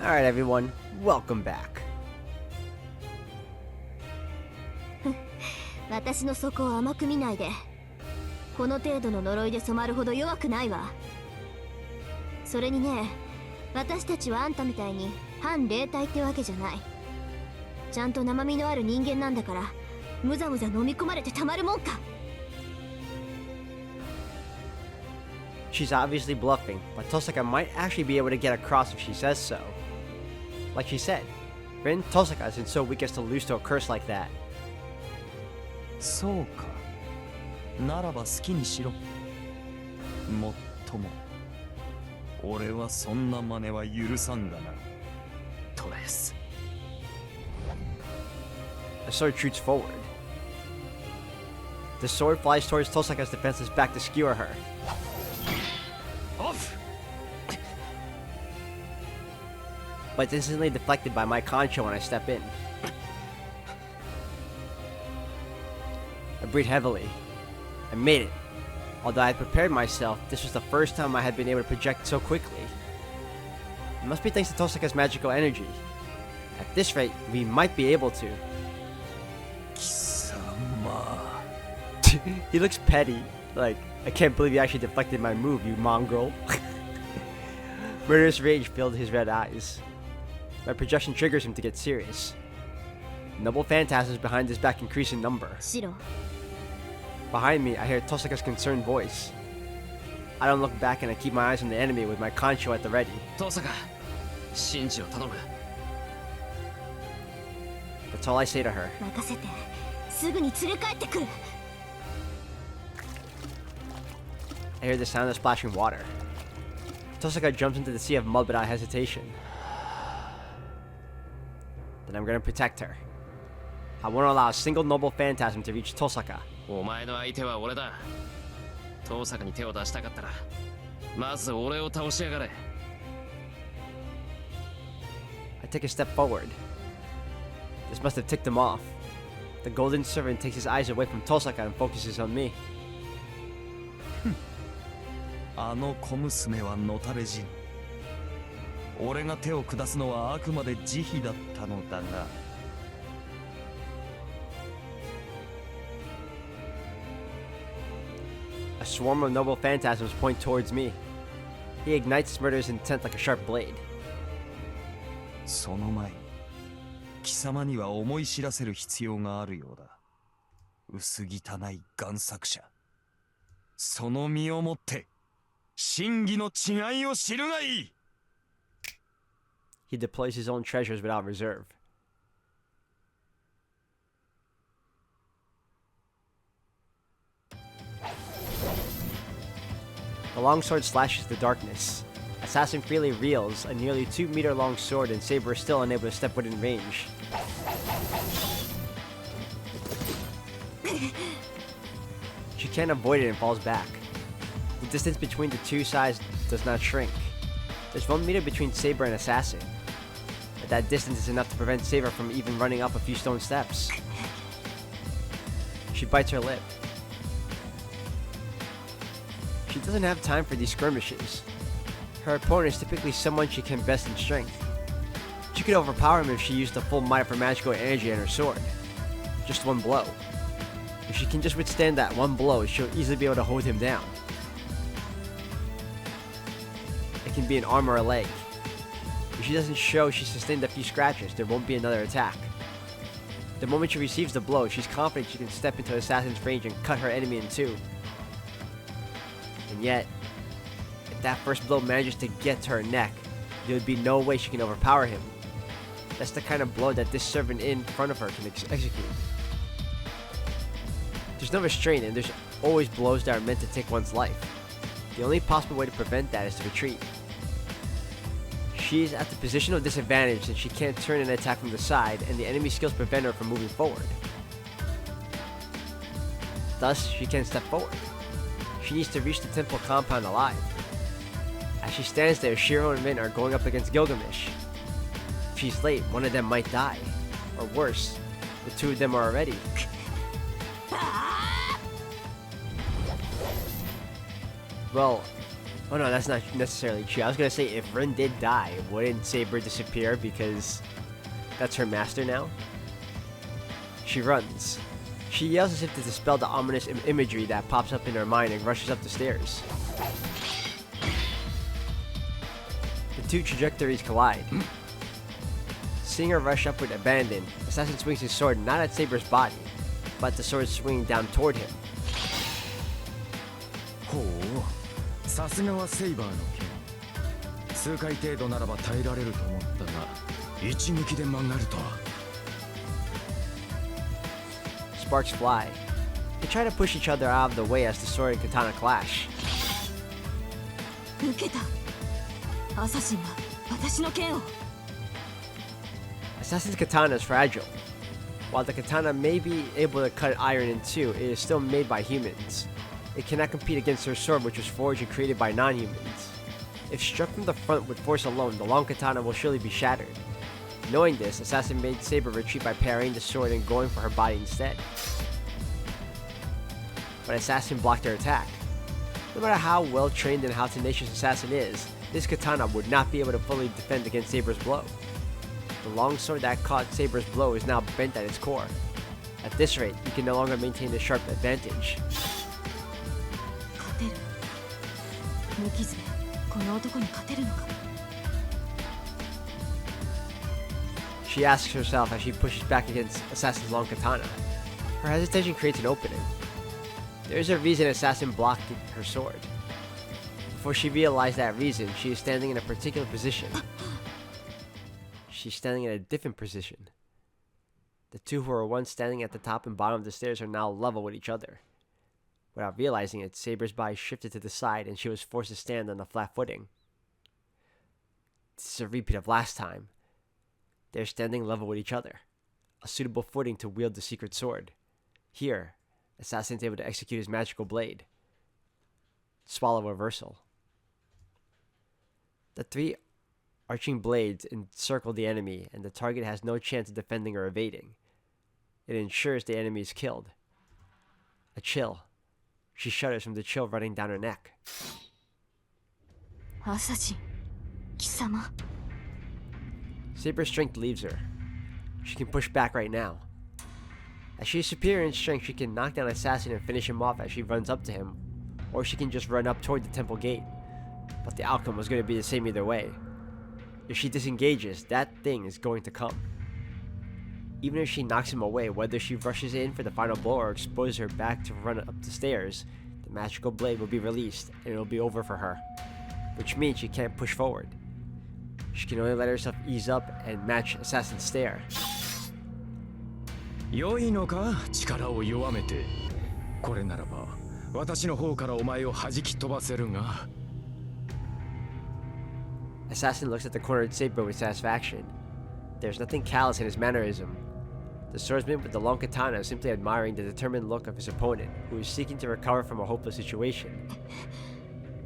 Alright everyone, welcome back. 私の底を甘く見ないで。この程度の呪いで染まるほど弱くないわ。それにね、私たちはあんたみたいに反霊体ってわけじゃない。ちゃんと生身のある人間なんだから、むざむざ飲み込まれてたまるもんか。She's obviously bluffing, but Tosaka might actually be able to get across if she says so. Like she said, Rin Tosaka isn't so weak as to lose to a curse like that. そうか。ならば好きにしろ。もっとも、俺はそんな真似は許さんがな。トレス。The sword shoots forward. The sword flies towards Tosaka's defenseless back to skewer her. Off! But it's instantly deflected by my concho when I step in. I breathe heavily. I made it. Although I had prepared myself, this was the first time I had been able to project so quickly. It must be thanks to Tosaka's magical energy. At this rate, we might be able to. Kisama. He looks petty. Like, I can't believe you actually deflected my move, you mongrel. Murderous rage filled his red eyes. My projection triggers him to get serious. Noble phantasms behind his back increase in number. Behind me, I hear Tosaka's concerned voice. I don't look back and I keep my eyes on the enemy with my concho at the ready. Tosaka, Shinjiを頼む. That's all I say to her. 任せて。すぐに連れ帰ってくる。I hear the sound of splashing water. Tosaka jumps into the sea of mud without hesitation. Then I'm gonna protect her. I won't allow a single noble phantasm to reach Tosaka. お前の相手は俺だ。遠坂に手を出したかったら、まず俺を倒しやがれ。I take a step forward. This must have ticked him off. The golden servant takes his eyes away from Tosaka and focuses on me. あの小娘はのたれ死ぬ。俺が手を下すのはあくまで慈悲だったのだが。A swarm of noble phantasms point towards me. He ignites his murderous intent like a sharp blade. その前に、貴様には思い知らせる必要があるようだ。薄汚い贋作者。その身をもって、真偽の違いを知るがいい。He deploys his own treasures without reserve. The long sword slashes the darkness. Assassin freely reels a nearly 2-meter long sword, and Saber is still unable to step within range. She can't avoid it and falls back. The distance between the two sides does not shrink. There's 1 meter between Saber and Assassin. But that distance is enough to prevent Saber from even running up a few stone steps. She bites her lip. She doesn't have time for these skirmishes. Her opponent is typically someone she can best in strength. She could overpower him if she used the full might of her magical energy and her sword. Just one blow. If she can just withstand that one blow, she'll easily be able to hold him down. It can be an arm or a leg. If she doesn't show she sustained a few scratches, there won't be another attack. The moment she receives the blow, she's confident she can step into Assassin's range and cut her enemy in two. And yet, if that first blow manages to get to her neck, there would be no way she can overpower him. That's the kind of blow that this servant in front of her can execute. There's no restraint, and there's always blows that are meant to take one's life. The only possible way to prevent that is to retreat. She is at the position of disadvantage since she can't turn and attack from the side, and the enemy skills prevent her from moving forward. Thus, she can't step forward. She needs to reach the temple compound alive. As she stands there, Shiro and Rin are going up against Gilgamesh. If she's late, one of them might die. Or worse, the two of them are already. Well, Oh no, that's not necessarily true. I was gonna say if Rin did die, wouldn't Saber disappear because that's her master now? She runs. She yells as if to dispel the ominous imagery that pops up in her mind and rushes up the stairs. The two trajectories collide. Seeing her rush up with abandon, Assassin swings his sword not at Saber's body, but the sword swinging down toward him. ほう、さすがはセイバーの剣。数回程度ならば耐えられると思ったが、一撃で曲がるとは。Sparks fly. They try to push each other out of the way as the sword and katana clash. 受けた。アサシンが私の剣を。Assassin's katana is fragile. While the katana may be able to cut iron in two, it is still made by humans. It cannot compete against her sword, which was forged and created by non-humans. If struck from the front with force alone, the long katana will surely be shattered. Knowing this, Assassin made Saber retreat by parrying the sword and going for her body instead. But Assassin blocked her attack. No matter how well trained and how tenacious Assassin is, this katana would not be able to fully defend against Saber's blow. The long sword that caught Saber's blow is now bent at its core. At this rate, he can no longer maintain the sharp advantage. 勝てる。無傷でこの男に勝てるのか。She asks herself as she pushes back against Assassin's long katana. Her hesitation creates an opening. There is a reason Assassin blocked her sword. Before she realized that reason, she is standing in a particular position. She's standing in a different position. The two who were once standing at the top and bottom of the stairs are now level with each other. Without realizing it, Saber's body shifted to the side and she was forced to stand on a flat footing. This is a repeat of last time. They're standing level with each other, a suitable footing to wield the secret sword. Here, Assassin is able to execute his magical blade. Swallow reversal. The three arching blades encircle the enemy, and the target has no chance of defending or evading. It ensures the enemy is killed. A chill. She shudders from the chill running down her neck. アサシン、貴様。Saber's strength leaves her. She can push back right now. As she is superior in strength, she can knock down Assassin and finish him off as she runs up to him, or she can just run up toward the temple gate. But the outcome was going to be the same either way. If she disengages, that thing is going to come. Even if she knocks him away, whether she rushes in for the final blow or exposes her back to run up the stairs, the magical blade will be released and it will be over for her, which means she can't push forward. She can only let herself ease up and match Assassin's stare. 良いのか、力を弱めて。これならば私の方からお前を弾き飛ばせるが。Assassin looks at the cornered saber with satisfaction. There's nothing callous in his mannerism. The swordsman with the long katana is simply admiring the determined look of his opponent, who is seeking to recover from a hopeless situation.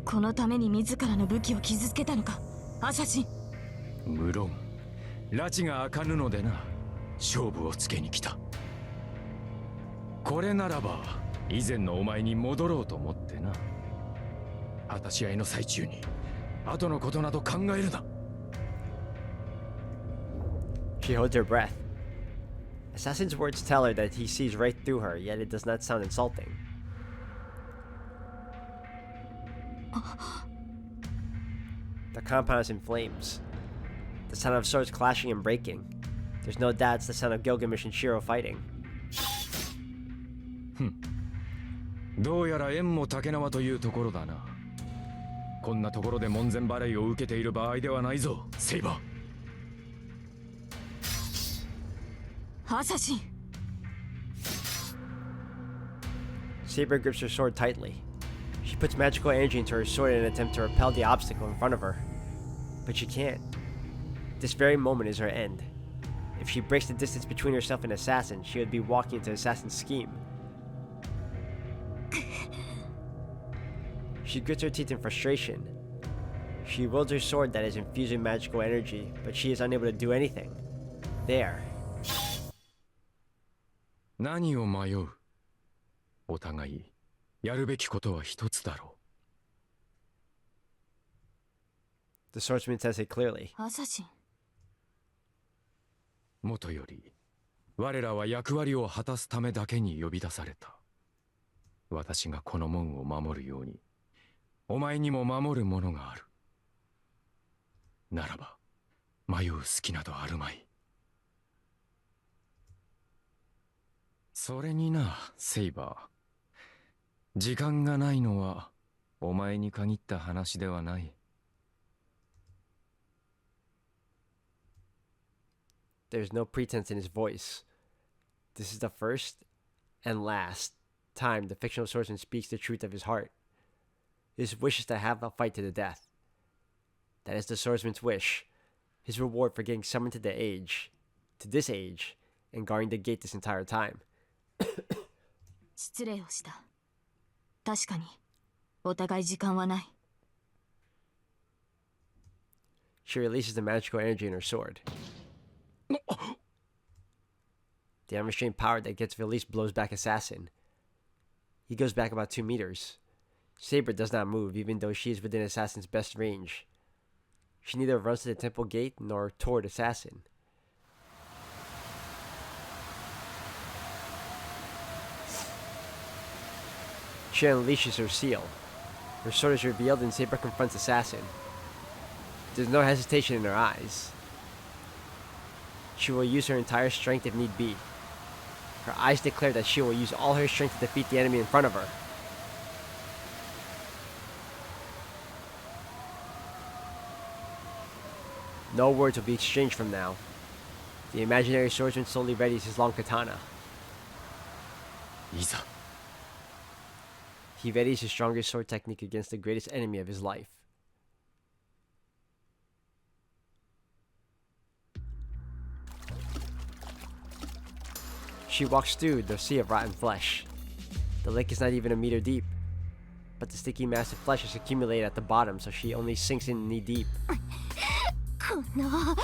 このために自らの武器を傷つけたのか、アサシン。無論、拉致が開かぬのでな、勝負をつけに来た。これならば、以前のお前に戻ろうと思ってな。果たし合いの最中に、後のことなど考えるな。She holds her breath. Assassin's words tell her that he sees right through her, yet it does not sound insulting. The compound is in flames. The sound of swords clashing and breaking. There's no doubt it's the sound of Gilgamesh and Shiro fighting. どうやら縁も竹縄というところだな。こんなところで門前払いを受けている場合ではないぞ、セイバー。アサシン。Saber grips her sword tightly. She puts magical energy into her sword in an attempt to repel the obstacle in front of her. But she can't. This very moment is her end. If she breaks the distance between herself and Assassin, she would be walking into Assassin's scheme. She grits her teeth in frustration. She wields her sword that is infused with magical energy, but she is unable to do anything. There. 何を迷う。お互いやるべきことは一つだろ The swordsman says it clearly. アサシン。もとより我らは役割を果たすためだけに呼び出された。私がこの門を守るようにお前にも守るものがある。ならば迷う隙などあるまい。それにな、セイバー。時間がないのはお前に限った話ではない。There's no pretense in his voice. This is the first and last time the fictional swordsman speaks the truth of his heart. His wish is to have a fight to the death. That is the swordsman's wish. His reward for getting summoned to this age, and guarding the gate this entire time. 失礼をした。確かに、お互い時間はない。She releases the magical energy in her sword. The unrestrained power that gets released blows back Assassin. He goes back about 2 meters. Saber does not move, even though she is within Assassin's best range. She neither runs to the temple gate nor toward Assassin. She unleashes her seal. Her sword is revealed and Saber confronts Assassin. There's no hesitation in her eyes. She will use her entire strength if need be. Her eyes declare that she will use all her strength to defeat the enemy in front of her. No words will be exchanged from now. The imaginary swordsman slowly readies his long katana. いざ。 He readies his strongest sword technique against the greatest enemy of his life. She walks through the sea of rotten flesh. The lake is not even a meter deep, but the sticky mass of flesh is accumulated at the bottom, so she only sinks in knee deep. この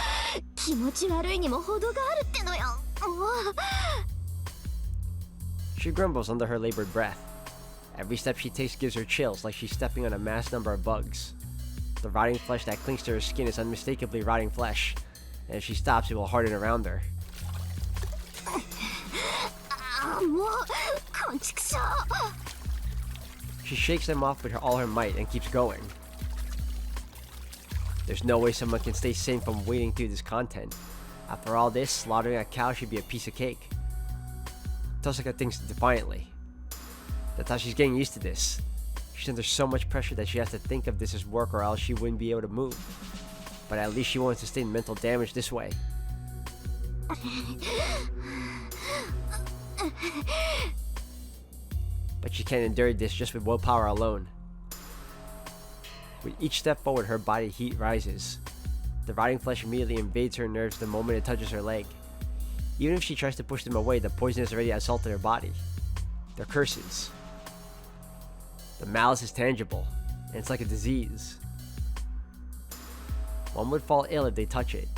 気持ち悪いにも程があるってのよ。She grumbles under her labored breath. Every step she takes gives her chills, like she's stepping on a mass number of bugs. The rotting flesh that clings to her skin is unmistakably rotting flesh, and if she stops, it will harden around her. もうこんちくしょう。 She shakes them off with all her might and keeps going. There's no way someone can stay sane from wading through this content. After all this, slaughtering a cow should be a piece of cake. Tosaka thinks defiantly. That's how she's getting used to this. She's under so much pressure that she has to think of this as work or else she wouldn't be able to move. But at least she won't sustain mental damage this way. But she can't endure this just with willpower alone. With each step forward, her body heat rises. The rotting flesh immediately invades her nerves the moment it touches her leg. Even if she tries to push them away, the poison has already assaulted her body. They're curses. The malice is tangible, and it's like a disease. One would fall ill if they touch it.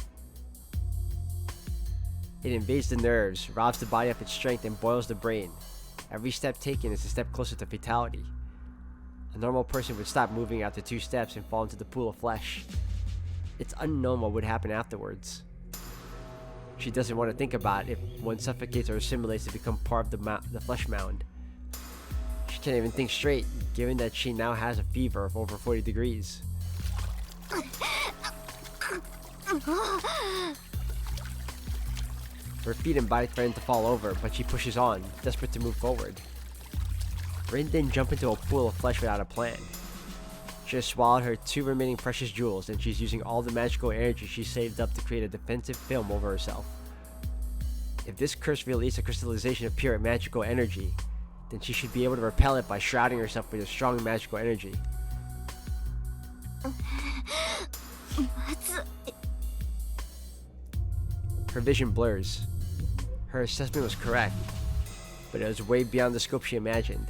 It invades the nerves, robs the body of its strength, and boils the brain. Every step taken is a step closer to fatality. A normal person would stop moving after 2 steps and fall into the pool of flesh. It's unknown what would happen afterwards. She doesn't want to think about if one suffocates or assimilates to become part of the flesh mound. She can't even think straight, given that she now has a fever of over 40 degrees. Her feet and body threaten to fall over, but she pushes on, desperate to move forward. Rin didn't jump into a pool of flesh without a plan. She has swallowed her 2 remaining precious jewels, and she's using all the magical energy she saved up to create a defensive film over herself. If this curse releases a crystallization of pure magical energy, then she should be able to repel it by shrouding herself with a strong magical energy. Her vision blurs. Her assessment was correct, but it was way beyond the scope she imagined.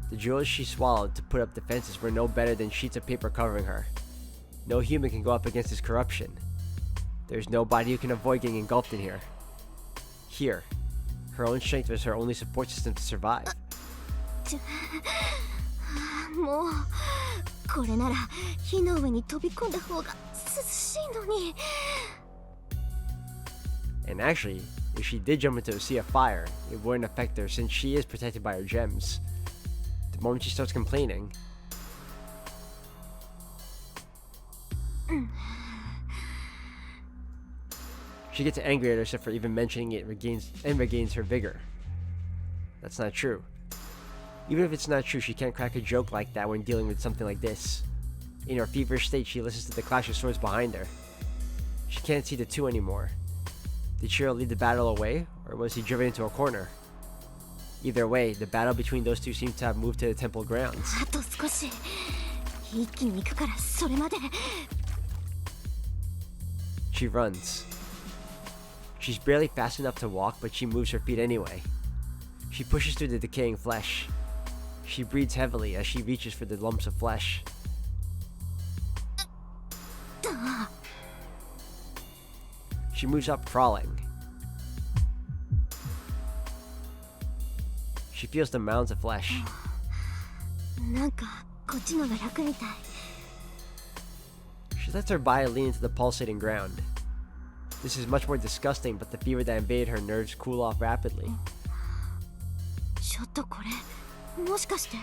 The jewels she swallowed to put up defenses were no better than sheets of paper covering her. No human can go up against this corruption. There's nobody who can avoid getting engulfed in here. Here, her own strength was her only support system to survive. もうこれなら火の上に飛び込んだ方が涼しいのに。 And actually, if she did jump into a sea of fire, it wouldn't affect her since she is protected by her gems. The moment she starts complaining, she gets angry at herself for even mentioning it regains her vigor. That's not true. Even if it's not true, she can't crack a joke like that when dealing with something like this. In her feverish state, she listens to the clash of swords behind her. She can't see the two anymore. Did Shiro lead the battle away, or was he driven into a corner? Either way, the battle between those two seems to have moved to the temple grounds. あと少し一気に行くからそれまで。 She runs. She's barely fast enough to walk, but she moves her feet anyway. She pushes through the decaying flesh. She breathes heavily as she reaches for the lumps of flesh. She moves up crawling. She feels the mounds of flesh. なんかこっちのが楽みたい。 She lets her body lean into the pulsating ground. This is much more disgusting, but the fever that invaded her nerves cool off rapidly. ちょっとこれもしかして。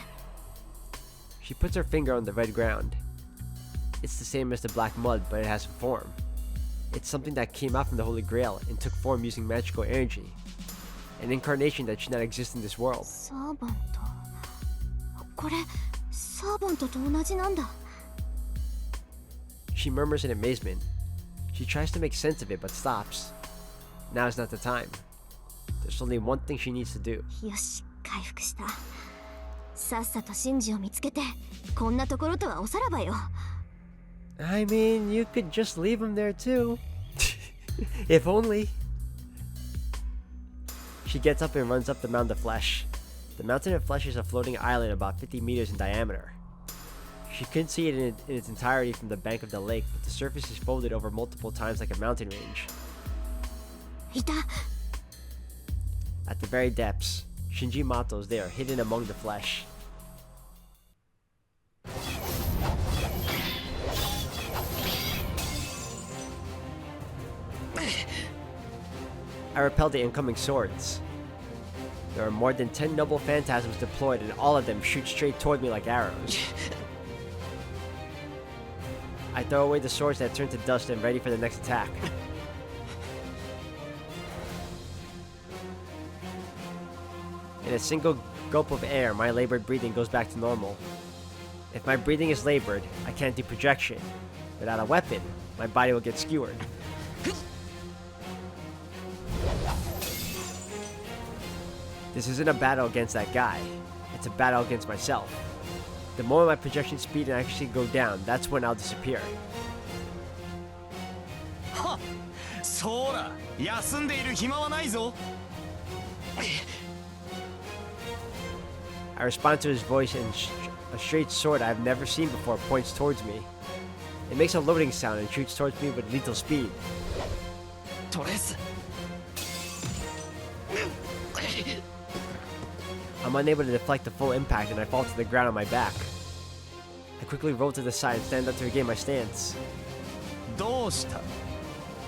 She puts her finger on the red ground. It's the same as the black mud, but it has a form. It's something that came out from the Holy Grail and took form using magical energy. An incarnation that should not exist in this world. サーバント。これサーバントと同じなんだ。 She murmurs in amazement. She tries to make sense of it, but stops. Now is not the time. There's only one thing she needs to do. よし、回復した。さっさとシンジを見つけて、こんなところとはおさらばよ。 I mean, you could just leave him there too. If only. She gets up and runs up the mound of flesh. The mountain of flesh is a floating island about 50 meters in diameter. She couldn't see it in its entirety from the bank of the lake, but the surface is folded over multiple times like a mountain range. いた。 At the very depths, Shinji Mato is there, hidden among the flesh. I repelled the incoming swords. There are more than 10 noble phantasms deployed, and all of them shoot straight toward me like arrows. I throw away the swords that turn to dust and ready for the next attack. In a single gulp of air, my labored breathing goes back to normal. If my breathing is labored, I can't do projection. Without a weapon, my body will get skewered. This isn't a battle against that guy. It's a battle against myself. The moment my projection speed and accuracy go down, that's when I'll disappear. そうだ、休んでいる暇はないぞ。 I respond to his voice, and a straight sword I've never seen before points towards me. It makes a loading sound and shoots towards me with lethal speed. トレス。 I'm unable to deflect the full impact, and I fall to the ground on my back. I quickly roll to the side and stand up to regain my stance. どうした？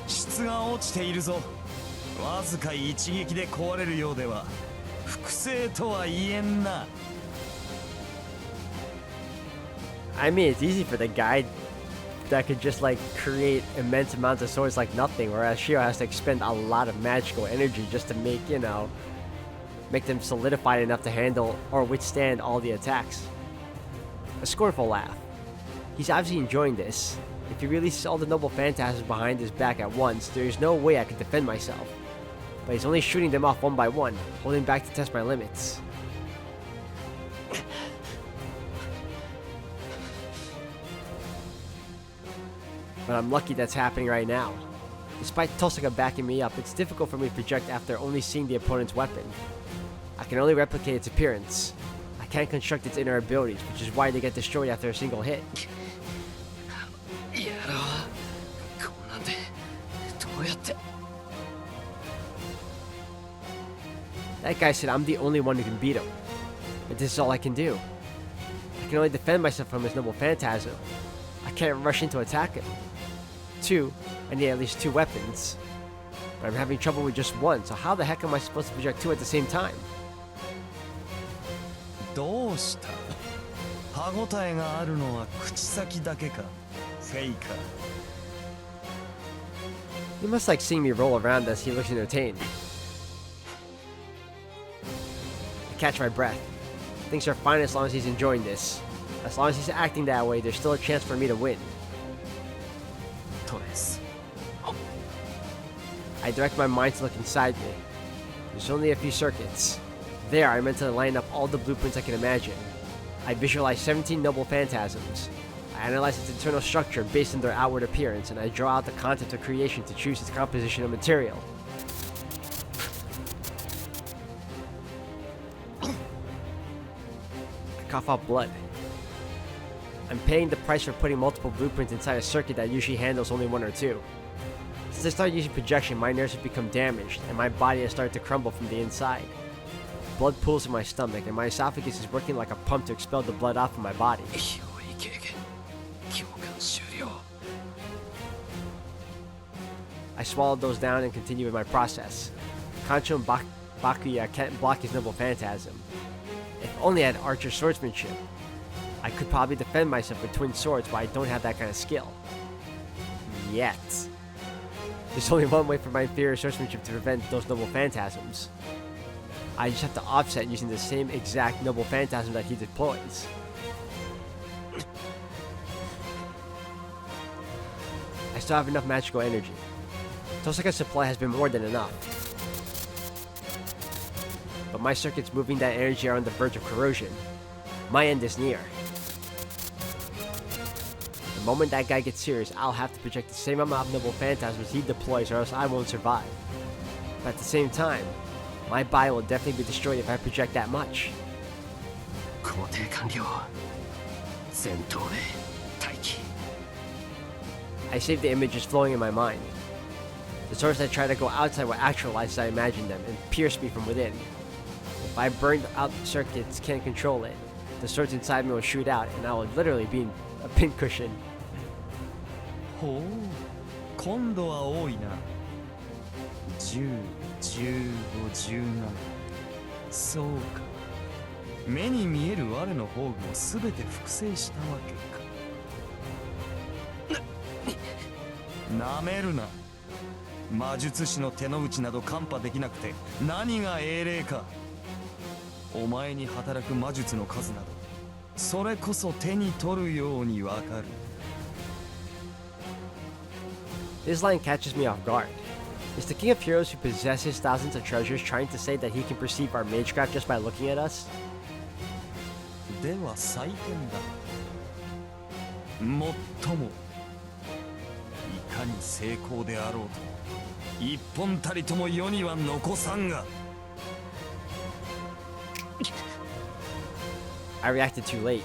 質が落ちているぞ。わずか一撃で壊れるようでは複製とは言えんな。 I mean, it's easy for the guy that could just like create immense amounts of swords like nothing, whereas Shiro has to expend a lot of magical energy just to make, you know, make them solidified enough to handle or withstand all the attacks. A scornful laugh. He's obviously enjoying this. If he releases all the noble phantasms behind his back at once, there is no way I could defend myself. But he's only shooting them off one by one, holding back to test my limits. But I'm lucky that's happening right now. Despite Tosaka backing me up, it's difficult for me to project after only seeing the opponent's weapon. I can only replicate its appearance. I can't construct its inner abilities, which is why they get destroyed after a single hit. やろう。こんなんでどうやって。 That guy said I'm the only one who can beat him. But this is all I can do. I I can only defend myself from his noble phantasm. I can't rush in to attack him. 2, I need at least 2 weapons. But I'm having trouble with just 1, so how the heck am I supposed to project 2 at the same time? どうした？歯ごたえがあるのは口先だけか？フェイカー。 He must like seeing me roll around as he looks entertained. I catch my breath. Things are fine as long as he's enjoying this. As long as he's acting that way, there's still a chance for me to win. トレス。 I direct my mind to look inside me. There's only a few circuits. There, I mentally line up all the blueprints I can imagine. I visualize 17 noble phantasms. I analyze its internal structure based on their outward appearance, and I draw out the concept of creation to choose its composition of material. I cough out blood. I'm paying the price for putting multiple blueprints inside a circuit that usually handles only 1 or 2. Since I started using projection, my nerves have become damaged, and my body has started to crumble from the inside. Blood pools in my stomach, and my esophagus is working like a pump to expel the blood off of my body. I swallowed those down and continue with my process. Kancho and Bakuya can't block his noble phantasm. If only I had archer swordsmanship. I could probably defend myself with twin swords, but I don't have that kind of skill. Yet. There's only one way for my inferior swordsmanship to prevent those noble phantasms. I just have to offset using the same exact noble phantasm that he deploys. I still have enough magical energy. Tosaka's supply has been more than enough. But my circuits moving that energy are on the verge of corrosion. My end is near. The moment that guy gets serious, I'll have to project the same amount of noble phantasms he deploys, or else I won't survive. But at the same time, my body will definitely be destroyed if I project that much. I save the images flowing in my mind. The swords that try to go outside will actualize as I imagine them and pierce me from within. If I burn out the circuits, can't control it, the swords inside me will shoot out and I will literally be a pincushion. ほう、今度は多いな。10、15、17。そうか。目に見える我の宝具をすべて複製したわけか。なめるな。魔術師の手の内など看破できなくて何が英霊か。お前に働く魔術の数など、それこそ手に取るようにわかる。This line catches me off guard. Is the King of Heroes who possesses thousands of treasures trying to say that he can perceive our magecraft just by looking at us? では採点だ。最もいかに成功であろうと一本たりとも世には残さんが。I reacted too late.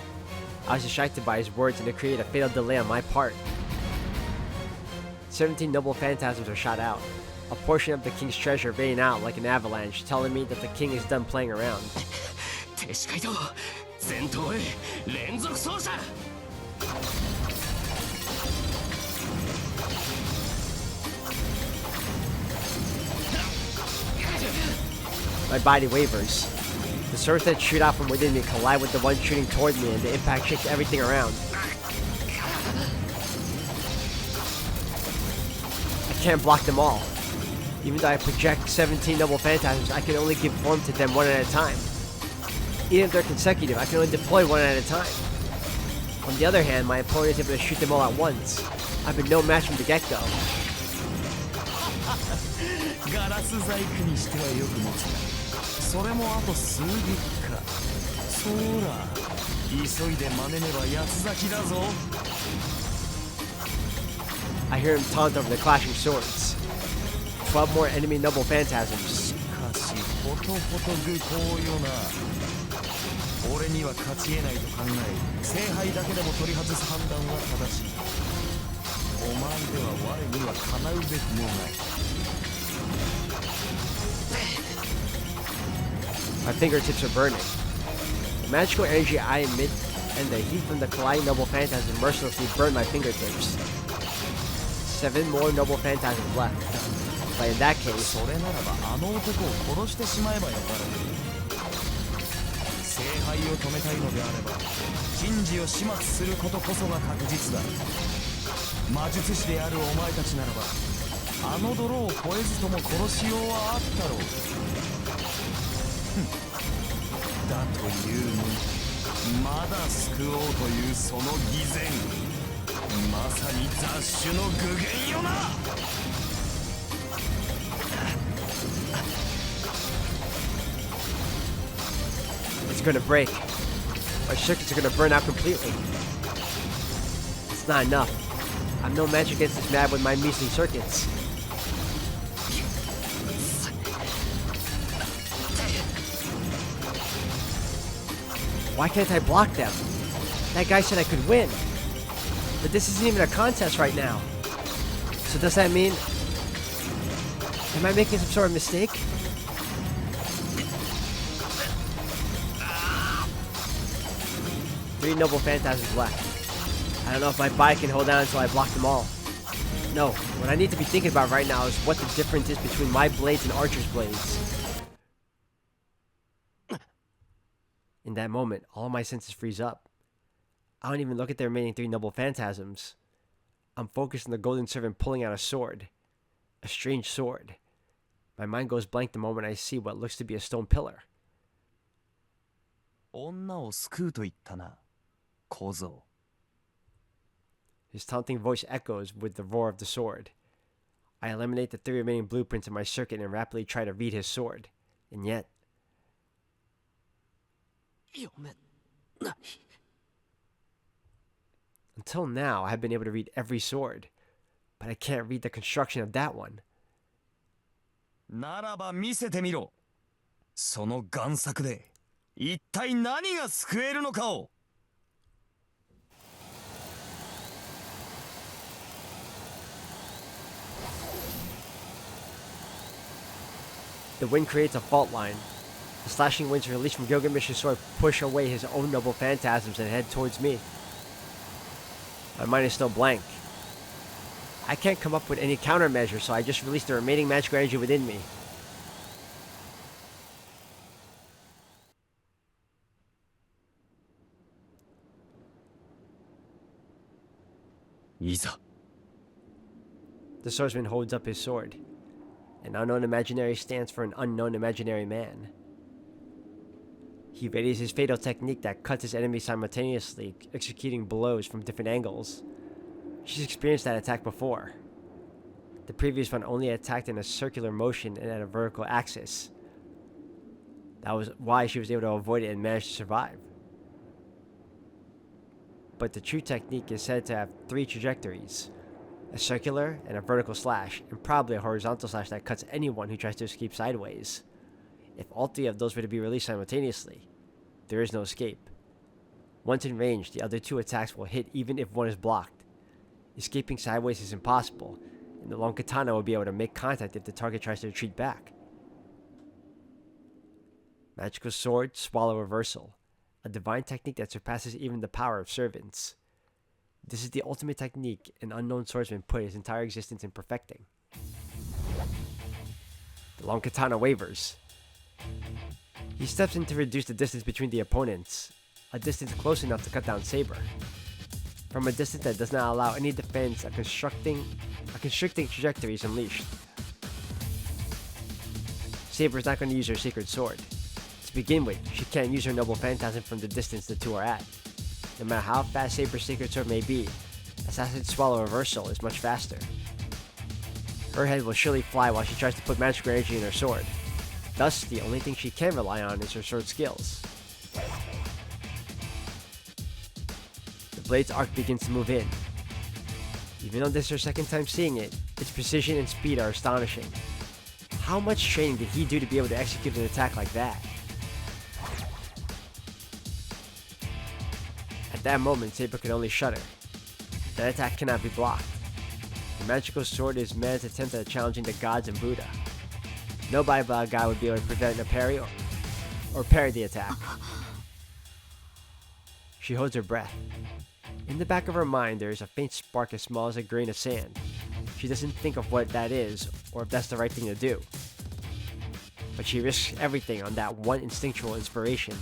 I was distracted by his words and it created a fatal delay on my part. 17 noble phantasms are shot out. A portion of the king's treasure rained out like an avalanche, telling me that the king is done playing around. My body wavers. The swords that shoot out from within me collide with the one shooting toward me, and the impact shakes everything around. I can't block them all. Even though I project 17 noble phantasms, I can only give form to them one at a time. Even if they're consecutive, I can only deploy one at a time. On the other hand, my opponent is able to shoot them all at once. I've been no match from the get-go. ガラス細工にしてはよく持つな。それもあと数撃か。そうら、急いで真似ねば八つ咲きだぞ。I hear him taunt over the clashing swords. 12 more enemy noble phantasms. しかし、ほとほと愚行よな。俺には勝ち得ないと考え、聖杯だけでも取り外す判断は正しい。お前では我にはかなうべくもない。My fingertips are burning. The magical energy I emit and the heat from the colliding noble phantasm mercilessly burned my fingertips. 7 more noble phantasms left. But in that case, それならばあの男を殺してしまえばよかろう。聖杯を止めたいのであれば人事を始末することこそが確実だ。魔術師であるお前たちならばあの泥を越えずとも殺しようはあったろう。だというのにまだ救おうというその偽善、まさに雑種の具現よな。it's gonna break. My circuits are gonna burn out completely. It's not enough. I'm no match against this mad with my measly circuits. Why can't I block them? That guy said I could win. But this isn't even a contest right now. So does that mean... Am I making some sort of mistake? Three noble phantasms left. I don't know if my body can hold down until I block them all. No, what I need to be thinking about right now is what the difference is between my blades and Archer's blades. In that moment, all of my senses freeze up. I don't even look at the remaining 3 noble phantasms. I'm focused on the golden servant pulling out a sword. A strange sword. My mind goes blank the moment I see what looks to be a stone pillar. 女を救うと言ったな、小僧。 His taunting voice echoes with the roar of the sword. I eliminate the 3 remaining blueprints in my circuit and rapidly try to read his sword. And yet... Until now, I have been able to read every sword, but I can't read the construction of that one. ならば見せてみろ。その贋作で一体何が救えるのかを。The wind creates a fault line. The slashing winds released from Gilgamesh's sword push away his own noble phantasms and head towards me. My mind is still blank. I can't come up with any countermeasure, so I just release the remaining magical energy within me. Iza. The swordsman holds up his sword. An unknown imaginary stands for an unknown imaginary man. He readies his fatal technique that cuts his enemy simultaneously, executing blows from different angles. She's experienced that attack before. The previous one only attacked in a circular motion and at a vertical axis. That was why she was able to avoid it and managed to survive. But the true technique is said to have 3 trajectories. A circular and a vertical slash, and probably a horizontal slash that cuts anyone who tries to escape sideways. If all 3 of those were to be released simultaneously, there is no escape. Once in range, the other 2 attacks will hit even if one is blocked. Escaping sideways is impossible, and the long katana will be able to make contact if the target tries to retreat back. Magical Sword, Swallow Reversal, a divine technique that surpasses even the power of servants. This is the ultimate technique an unknown swordsman put his entire existence in perfecting. The long katana wavers. He steps in to reduce the distance between the opponents, a distance close enough to cut down Saber. From a distance that does not allow any defense, a constricting trajectory is unleashed. Saber is not going to use her sacred sword. To begin with, she can't use her noble phantasm from the distance the 2 are at. No matter how fast Saber's sacred sword may be, Assassin's Swallow Reversal is much faster. Her head will surely fly while she tries to put magical energy in her sword. Thus, the only thing she can rely on is her sword skills. The blade's arc begins to move in. Even though this is her second time seeing it, its precision and speed are astonishing. How much training did he do to be able to execute an attack like that? At that moment, Saber could only shudder. That attack cannot be blocked. The magical sword is man's attempt at challenging the gods and Buddha. No Bible guy would be able to prevent a parry or parry the attack. She holds her breath. In the back of her mind, there is a faint spark as small as a grain of sand. She doesn't think of what that is, or if that's the right thing to do. But she risks everything on that one instinctual inspiration.